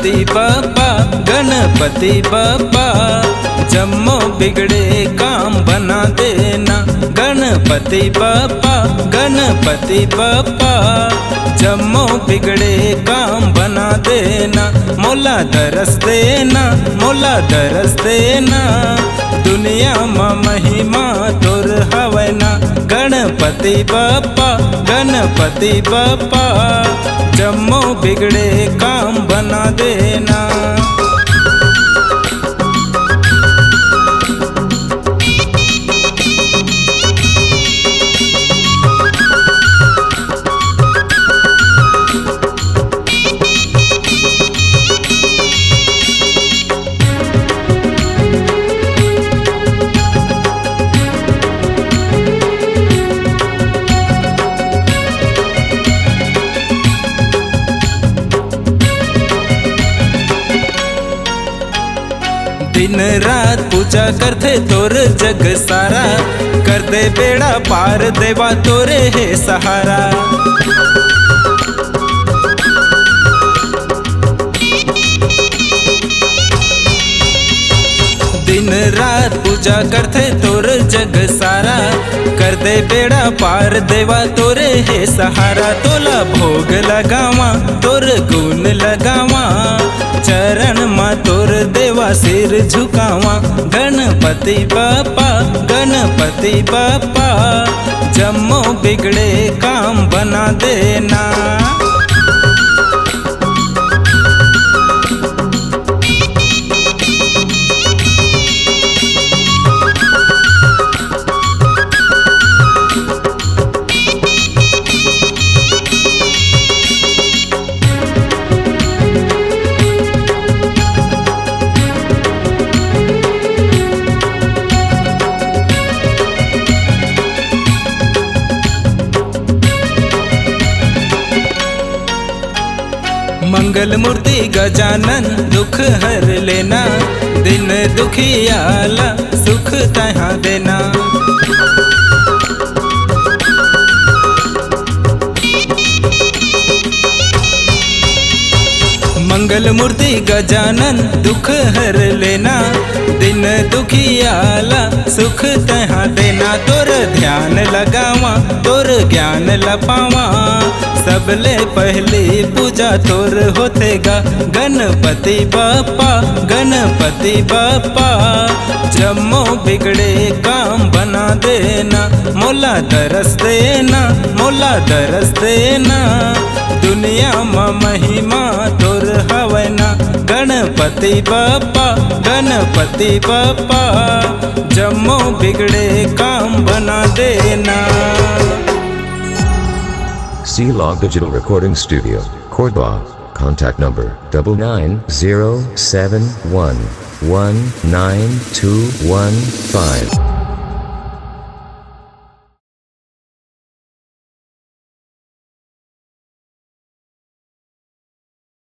गणपति बाप्पा गणपति बाप्पा, जम्मो बिगड़े काम बना देना। गणपति बाप्पा गणपति बाप्पा, जम्मो बिगड़े काम बना देना। मोला दरस देना मोला दरस देना, दुनिया में महिमा तोर हवै ना। गणपति बाप्पा गणपति बाप्पा, जम्मो बिगड़े काम बना देना। दिन रात पूजा करते तोर जग सारा, कर दे बेड़ा पार देवा तोरे है सहारा। दिन रात पूजा करते तोर जग सारा, कर दे बेड़ा पार देवा तोरे है सहारा। तोला भोग लगावा तोर गुण लगावा, चरण मा तोर देवा सिर झुकावा। गणपति बाप्पा गणपति बाप्पा, जम्मो बिगड़े काम बना देना। मंगल मूर्ति गजानन दुख हर लेना, दिन दुखियाला सुख तहाँ देना। मंगल मूर्ति गजानन दुख हर लेना, दिन दुखियाला सुख तहाँ देना। तोर ध्यान लगावा तोर ज्ञान लपावा, सबले पहली पूजा तोर होतेगा। गणपति बाप्पा गणपति बाप्पा, जम्मो बिगड़े काम बना देना। मोला दरस देना मोला दरस देना, दुनिया में महिमा तोर हवै ना। गणपति बाप्पा गणपति बाप्पा, जम्मो बिगड़े काम बना देना। Shila Digital Recording Studio, Korba. Contact number 9907119215.